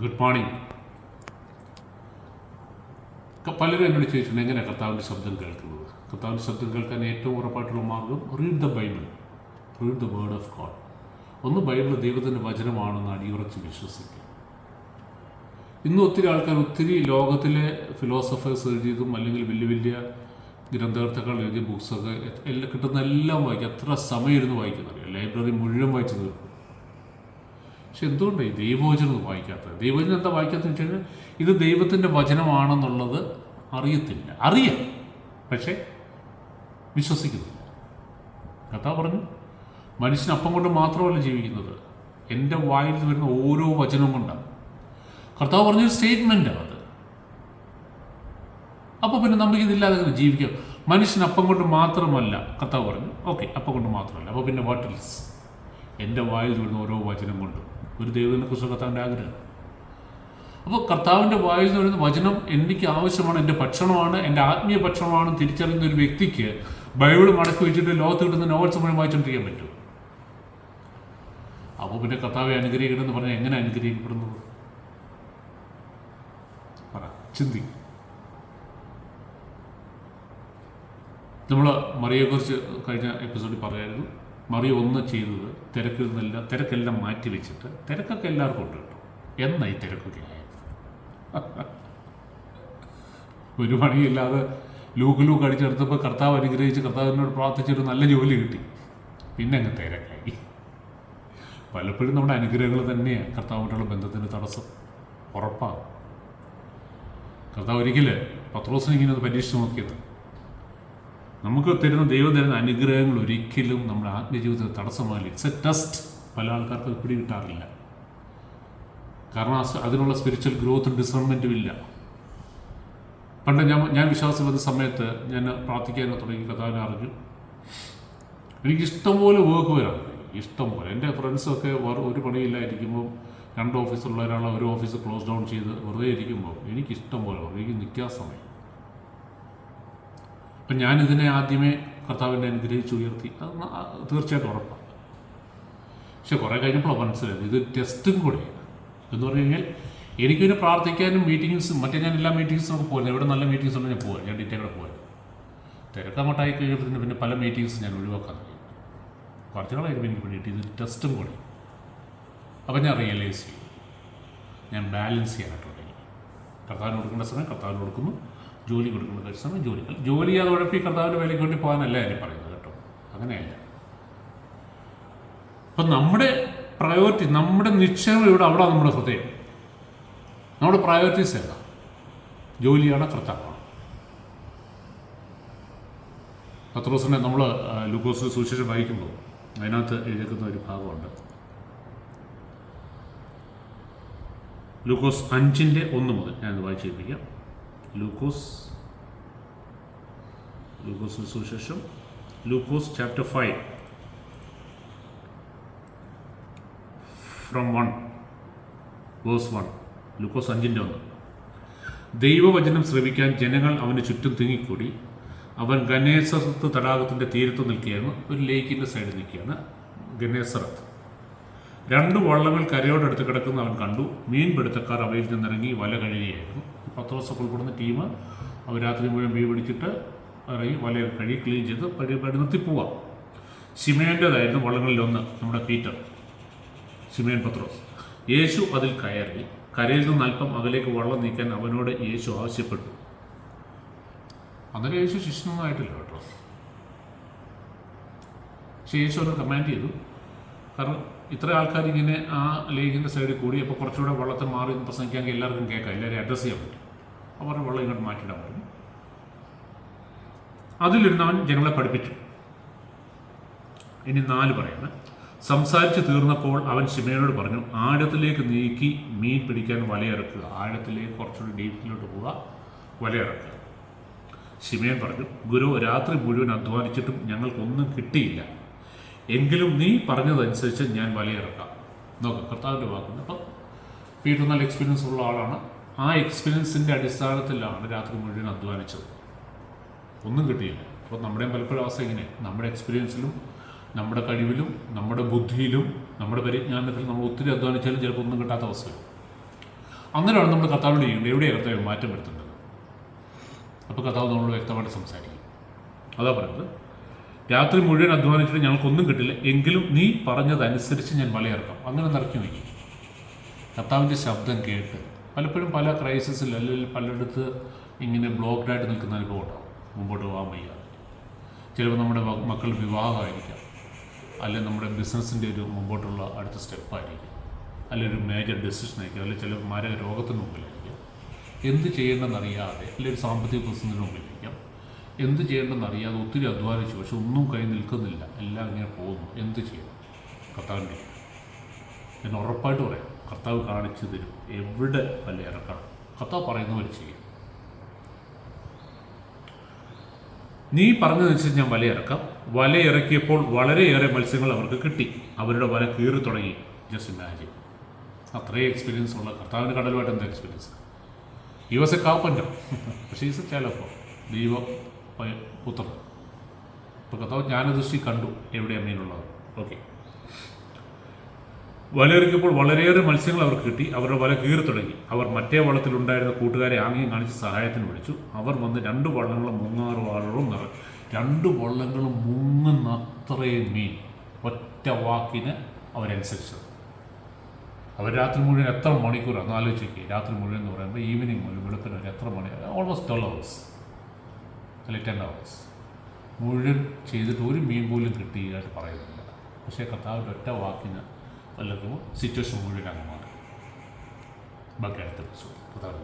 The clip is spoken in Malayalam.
Good morning. പലരും എന്നോട് ചോദിച്ചിട്ടുണ്ട് എങ്ങനെ കർത്താവിൻ്റെ ശബ്ദം കേൾക്കുന്നത്. കർത്താവിൻ്റെ ശബ്ദം കേൾക്കാൻ ഏറ്റവും ഉറപ്പായിട്ടുള്ള മാർഗം read the Bible, read the word of God. ഒന്ന് ബൈബിൾ ദൈവത്തിൻ്റെ വചനമാണെന്ന് അടിയുറച്ച് വിശ്വസിക്കുക. ഇന്ന് ഒത്തിരി ആൾക്കാർ ഒത്തിരി ലോകത്തിലെ ഫിലോസഫേഴ്സ് എഴുതിയതും അല്ലെങ്കിൽ വലിയ വലിയ ഗ്രന്ഥകർത്താക്കൾ എഴുതിയ ബുക്സൊക്കെ എല്ലാം കിട്ടുന്ന എല്ലാം വായിക്കും. എത്ര സമയം ഇരുന്ന് വായിക്കുന്നറിയാം, ലൈബ്രറി മുഴുവൻ വായിച്ചു തീർക്കും. പക്ഷെ എന്തുകൊണ്ടാണ് ഈ ദൈവവചനം വായിക്കാത്തത്? ദൈവവചനം എന്താ വായിക്കാത്തതെന്ന് വെച്ച് കഴിഞ്ഞാൽ ഇത് ദൈവത്തിൻ്റെ വചനമാണെന്നുള്ളത് അറിയത്തില്ല. അറിയാം, പക്ഷേ വിശ്വസിക്കുന്നില്ല. കർത്താവ് പറഞ്ഞു, മനുഷ്യൻ അപ്പം കൊണ്ട് മാത്രമല്ല ജീവിക്കുന്നത്, എൻ്റെ വായിൽ വരുന്ന ഓരോ വചനവും കൊണ്ടാണ്. കർത്താവ് പറഞ്ഞൊരു സ്റ്റേറ്റ്മെൻറ്റാണ് അത്. അപ്പോൾ പിന്നെ നമുക്കിതില്ലാതെ അങ്ങനെ ജീവിക്കാം. മനുഷ്യൻ അപ്പം കൊണ്ട് മാത്രമല്ല, കർത്താവ് പറഞ്ഞു. ഓക്കെ, അപ്പം കൊണ്ട് മാത്രമല്ല, അപ്പോൾ പിന്നെ വാട്ട് ഈസ്? എൻ്റെ വായിൽ വരുന്ന ഓരോ വചനം കൊണ്ടും ഒരു ദൈവത്തിനെ കുറിച്ച് കർത്താവിൻ്റെ ആഗ്രഹം. അപ്പോൾ കർത്താവിൻ്റെ വായിൽ നിന്ന് വരുന്ന വചനം എനിക്ക് ആവശ്യമാണ്, എൻ്റെ ഭക്ഷണമാണ്, എൻ്റെ ആത്മീയ ഭക്ഷണമാണ് തിരിച്ചറിയുന്ന ഒരു വ്യക്തിക്ക് ബൈബിൾ മടക്കി വെച്ചിട്ട് ലോകത്ത് കിട്ടുന്ന നോവൽസ് മുഴുവൻ വായിച്ചുകൊണ്ടിരിക്കാൻ പറ്റും. അപ്പോൾ പിന്നെ കർത്താവെ അനുഗ്രഹിക്കണമെന്ന് പറഞ്ഞാൽ എങ്ങനെ അനുഗ്രഹിക്കപ്പെടുന്നത്? പറ, ചിന്തിക്കും. നമ്മൾ മറിയെക്കുറിച്ച് കഴിഞ്ഞ എപ്പിസോഡിൽ പറയായിരുന്നു. മറിയ ഒന്ന് ചെയ്തത് തിരക്കെല്ലാം മാറ്റി വെച്ചിട്ട്, തിരക്കൊക്കെ എല്ലാവർക്കും ഉണ്ട് കേട്ടോ, എന്നാ ഈ തിരക്കൊക്കെ ആയത്? ഒരു പണിയില്ലാതെ ലൂക്ക് അടിച്ചെടുത്തപ്പോൾ കർത്താവ് അനുഗ്രഹിച്ച് കർത്താവിനോട് പ്രാർത്ഥിച്ചൊരു നല്ല ജോലി കിട്ടി, പിന്നെ അങ്ങ് തിരക്കായി. പലപ്പോഴും നമ്മുടെ അനുഗ്രഹങ്ങൾ തന്നെയാണ് കർത്താവുമായിട്ടുള്ള ബന്ധത്തിന് തടസ്സം. ഉറപ്പാണ്. കർത്താവ് ഒരിക്കൽ പത്രോസിനെ ഇങ്ങനെ ഒന്ന് പരീക്ഷിച്ച് നോക്കിയത്, നമുക്ക് തരുന്ന ദൈവം തരുന്ന അനുഗ്രഹങ്ങൾ ഒരിക്കലും നമ്മുടെ ആത്മജീവിതത്തിന് തടസ്സമാകില്ല. It's a test. പല ആൾക്കാർക്ക് അത് പിടി കിട്ടാറില്ല. കാരണം അതിനുള്ള സ്പിരിച്വൽ ഗ്രോത്തും ഡിസേൺമെൻറ്റും ഇല്ല. പണ്ട് ഞാൻ വിശ്വാസം വന്ന സമയത്ത് ഞാൻ പ്രാർത്ഥിക്കാൻ തുടങ്ങി, കർത്താവിനെ അറിഞ്ഞു. എനിക്കിഷ്ടംപോലെ വർക്ക് വരാം, ഇഷ്ടംപോലെ. എൻ്റെ ഫ്രണ്ട്സൊക്കെ ഒരു പണിയില്ലായിരിക്കുമ്പോൾ 2 ഓഫീസുള്ള ഒരാളെ ഒരു ഓഫീസ് ക്ലോസ് ഡൗൺ ചെയ്ത് വെറുതെ ഇരിക്കുമ്പോൾ എനിക്കിഷ്ടം പോലെ എനിക്ക് നിൽക്കാൻ സമയം. അപ്പം ഞാനിതിനെ ആദ്യമേ കർത്താവിൻ്റെ അനുഗ്രഹിച്ച് ഉയർത്തി, അത് തീർച്ചയായിട്ടും ഉറപ്പാണ്. പക്ഷെ കുറേ കഴിഞ്ഞപ്പോൾ മനസ്സിലായത് ഇത് ടെസ്റ്റും കൂടെയാണ്. എന്ന് പറഞ്ഞു കഴിഞ്ഞാൽ എനിക്കിതിനെ പ്രാർത്ഥിക്കാനും മീറ്റിങ്സും ഞാൻ എല്ലാ മീറ്റിങ്സിനൊക്കെ പോകുന്നത്. എവിടെ നല്ല മീറ്റിങ്സ് ഉണ്ടെങ്കിൽ ഞാൻ പോകാം, ഞാൻ ഡീറ്റെയിലൂടെ പോകാം. തിരക്കങ്ങോട്ടായി കഴിയുമ്പോൾ പിന്നെ പല മീറ്റിങ്സും ഞാൻ ഒഴിവാക്കാൻ കഴിയും. കുറച്ചുകളായിരിക്കും എനിക്ക് വേണ്ടിയിട്ട് ഇത് ടെസ്റ്റും കൂടെ. അപ്പം ഞാൻ റിയലൈസ് ചെയ്യും, ഞാൻ ബാലൻസ് ചെയ്യാനായിട്ടുണ്ടെങ്കിൽ കർത്താവിന് കൊടുക്കേണ്ട സമയം കർത്താവിന് കൊടുക്കുന്നു, ജോലി കൊടുക്കേണ്ട സമയം ജോലി ചെയ്യാതെ ഉഴപ്പി കർത്താവിൻ്റെ വിലയ്ക്ക് വേണ്ടി പോകാനല്ല ഞാൻ പറയുന്നത് കേട്ടോ, അങ്ങനെയല്ല. അപ്പം നമ്മുടെ പ്രയോറിറ്റി, നമ്മുടെ നിശ്ചയം അവിടെ നമ്മുടെ ഹൃദയം, നമ്മുടെ പ്രയോറിറ്റീസ് ഏതാ? ജോലിയാണ്, കർത്താവാണ്. പത്രോസിനെ നമ്മൾ ലൂക്കോസിന്റെ സുവിശേഷം വായിക്കുമ്പോൾ അതിനകത്ത് എഴുതിക്കുന്ന ഒരു ഭാഗമുണ്ട്. ലൂക്കോസ് 5:1 മുതൽ ഞാനത് വായിച്ചു കേൾപ്പിക്കാം. ലൂക്കോസ് സുവിശേഷം, ലൂക്കോസ് ചാപ്റ്റർ 5 ഫ്രം 1 വേഴ്സ് 1. ലൂക്കോസ് 5:1. ദൈവവചനം ശ്രവിക്കാൻ ജനങ്ങൾ അവന് ചുറ്റും തിങ്ങിക്കൂടി. അവൻ ഗന്നേസറത്ത് തടാകത്തിൻ്റെ തീരത്ത് നിൽക്കുകയാണ്. ഒരു ലേക്കിൻ്റെ സൈഡിൽ നിൽക്കുകയാണ് ഗന്നേസറത്ത്. 2 വള്ളങ്ങൾ കരയോടടുത്ത് കിടക്കുന്ന അവൻ കണ്ടു. മീൻപിടുത്തക്കാർ അവയിൽ നിന്നിറങ്ങി വല കഴുകിയായിരുന്നു. പത്രോസൊക്കെ ഉൾപ്പെടുന്ന ടീം അവർ രാത്രി മുഴുവൻ മീൻ പിടിച്ചിട്ട് ഇറങ്ങി വല കഴുകി ക്ലീൻ ചെയ്ത് പടി നിർത്തി പോവാം. ശിമയോൻ്റേതായിരുന്നു വള്ളങ്ങളിലൊന്ന്, നമ്മുടെ പീറ്റർ, ശിമയോൻ പത്രോസ്. യേശു അതിൽ കയറി കരയിൽ നിന്ന് അല്പം അകലേക്ക് വള്ളം നീക്കാൻ അവനോട് യേശു ആവശ്യപ്പെട്ടു. അന്നേരം യേശു ശിഷ്യനൊന്നും ആയിട്ടില്ല കേട്ടോ. പക്ഷേ യേശു അവനെ കമാൻഡ് ചെയ്തു. കാരണം ഇത്ര ആൾക്കാർ ഇങ്ങനെ ആ ലേക്കിൻ്റെ സൈഡിൽ കൂടി, അപ്പോൾ കുറച്ചുകൂടെ വള്ളത്തിൽ മാറി പ്രസംഗിക്കാമെങ്കിൽ എല്ലാവർക്കും കേൾക്കാം, എല്ലാവരും അഡ്രസ്സ് ചെയ്യാൻ പറ്റും. അവർ വെള്ളം ഇങ്ങോട്ട് മാറ്റിയിടാൻ പറഞ്ഞു. അതിലിരുന്നവൻ ജനങ്ങളെ പഠിപ്പിച്ചു. ഇനി 4 പറയുന്നത്, സംസാരിച്ച് തീർന്നപ്പോൾ അവൻ ശിമയോനോട് പറഞ്ഞു, ആഴത്തിലേക്ക് നീക്കി മീൻ പിടിക്കാൻ വലയിറക്കുക. ആഴത്തിലേക്ക് കുറച്ചുകൂടി ഡീപ്പിലോട്ട് പോവുക, വലയിറക്കുക. ശിമയോൻ പറഞ്ഞു, ഗുരു, രാത്രി മുഴുവൻ അധ്വാനിച്ചിട്ടും ഞങ്ങൾക്കൊന്നും കിട്ടിയില്ല. എങ്കിലും നീ പറഞ്ഞതനുസരിച്ച് ഞാൻ വലയിറക്കാം. നോക്കാം, കർത്താവിൻ്റെ വാക്കുണ്ട്. അപ്പം പീറ്റർ നല്ല എക്സ്പീരിയൻസ് ഉള്ള ആളാണ്. ആ എക്സ്പീരിയൻസിൻ്റെ അടിസ്ഥാനത്തിലാണ് രാത്രി മുഴുവൻ അധ്വാനിച്ചത്. ഒന്നും കിട്ടിയില്ല. അപ്പോൾ നമ്മുടെയും പലപ്പോഴും അവസ്ഥ ഇങ്ങനെ, നമ്മുടെ എക്സ്പീരിയൻസിലും നമ്മുടെ കഴിവിലും നമ്മുടെ ബുദ്ധിയിലും നമ്മുടെ പരിജ്ഞാനത്തിലും നമ്മൾ ഒത്തിരി അധ്വാനിച്ചാലും ചിലപ്പോൾ ഒന്നും കിട്ടാത്ത അവസ്ഥ. അങ്ങനെയാണ് നമ്മൾ കർത്താവിനോട് ചെയ്യുന്നത്. എവിടെയാണ് കർത്താവ് മാറ്റം വരുത്തേണ്ടത്? അപ്പോൾ കർത്താവ് നമ്മളോട് വ്യക്തമായിട്ട് സംസാരിക്കും. അതാ പറയുന്നത്, രാത്രി മുഴുവൻ അധ്വാനിച്ചിട്ട് ഞങ്ങൾക്കൊന്നും കിട്ടില്ല, എങ്കിലും നീ പറഞ്ഞതനുസരിച്ച് ഞാൻ വലയിറക്കാം. അങ്ങനെ നിറക്കി വയ്ക്കും. കർത്താവിൻ്റെ ശബ്ദം കേട്ട് പലപ്പോഴും പല ക്രൈസിസിൽ അല്ലെങ്കിൽ പലയിടത്ത് ഇങ്ങനെ ബ്ലോക്ക്ഡായിട്ട് നിൽക്കുന്ന അനുഭവം ഉണ്ടാവും. മുമ്പോട്ട് പോകാൻ വയ്യ. ചിലപ്പോൾ നമ്മുടെ മക്കളുടെ വിവാഹമായിരിക്കാം, അല്ലെങ്കിൽ നമ്മുടെ ബിസിനസ്സിൻ്റെ ഒരു മുമ്പോട്ടുള്ള അടുത്ത സ്റ്റെപ്പായിരിക്കും, അല്ലെങ്കിൽ ഒരു മേജർ ഡെസിഷൻ ആയിരിക്കും, അല്ലെങ്കിൽ ചില മാരക രോഗത്തിന് മുമ്പിലായിരിക്കും. എന്ത് ചെയ്യേണ്ടെന്നറിയാതെ, അല്ലെങ്കിൽ ഒരു സാമ്പത്തിക പ്രശ്നത്തിന് മുമ്പിലായിരിക്കാം. എന്ത് ചെയ്യേണ്ടെന്നറിയാതെ ഒത്തിരി അധ്വാനിച്ചു, പക്ഷെ ഒന്നും കൈ നിൽക്കുന്നില്ല, എല്ലാം ഇങ്ങനെ പോകുന്നു. എന്ത് ചെയ്യണം? കർത്താവിൻ്റെ എന്ന് ഉറപ്പായിട്ട് പറയാം. കർത്താവ് കാണിച്ചു തരും എവിടെ വല ഇറക്കണം. കർത്താവ് പറയുന്നവർ ചെയ്യും. നീ പറഞ്ഞതനുസരിച്ച് ഞാൻ വലയിറക്കാം. വലയിറക്കിയപ്പോൾ വളരെയേറെ മത്സ്യങ്ങൾ അവർക്ക് കിട്ടി. അവരുടെ വല കീറി തുടങ്ങി. Just imagine. അത്രയും എക്സ്പീരിയൻസ് ഉള്ള കർത്താവിന് കടലുമായിട്ട് എന്താ experience? He was a carpenter, പക്ഷേ is a child of God, ദൈവ പുത്രൻ. ഇപ്പോൾ കർത്താവ് ജ്ഞാനദൃഷ്ടി കണ്ടു എവിടെയാണ് മീനുള്ളത്. ഓക്കെ. വലയിറക്കിയപ്പോൾ വളരെയേറെ മത്സ്യങ്ങൾ അവർക്ക് കിട്ടി. അവരുടെ വല കീറി തുടങ്ങി. അവർ മറ്റേ വള്ളത്തിലുണ്ടായിരുന്ന കൂട്ടുകാരെ ആംഗ്യം കാണിച്ച് സഹായത്തിന് വിളിച്ചു. അവർ വന്ന് 2 വള്ളങ്ങളും 3-6 ആളുകളും നിറഞ്ഞു. 2 വള്ളങ്ങളും മുങ്ങുന്ന അത്രയും മീൻ. ഒറ്റ വാക്കിന് അവരനുസരിച്ചത്. അവർ രാത്രി മുഴുവൻ എത്ര മണിക്കൂറാണ് ആലോചിക്കുക. രാത്രി മുഴുവൻ എന്ന് പറയുമ്പോൾ ഈവനിങ് മുഴുവൻ വെളുപ്പിന് വരെ എത്ര മണി, ഓൾമോസ്റ്റ് 12 hours അല്ലെങ്കിൽ 10 hours മുഴുവൻ ചെയ്തിട്ട് ഒരു മീൻ പോലും കിട്ടിയതായിട്ട് പറയുന്നില്ല. പക്ഷേ കർത്താവിൻ്റെ ഒറ്റ വാക്കിന് വല്ലതും സിറ്റുവേഷൻ മുഴുവൻ അങ്ങ് മാറി. ബാക്കി അടുത്ത ദിവസം കർത്താവ്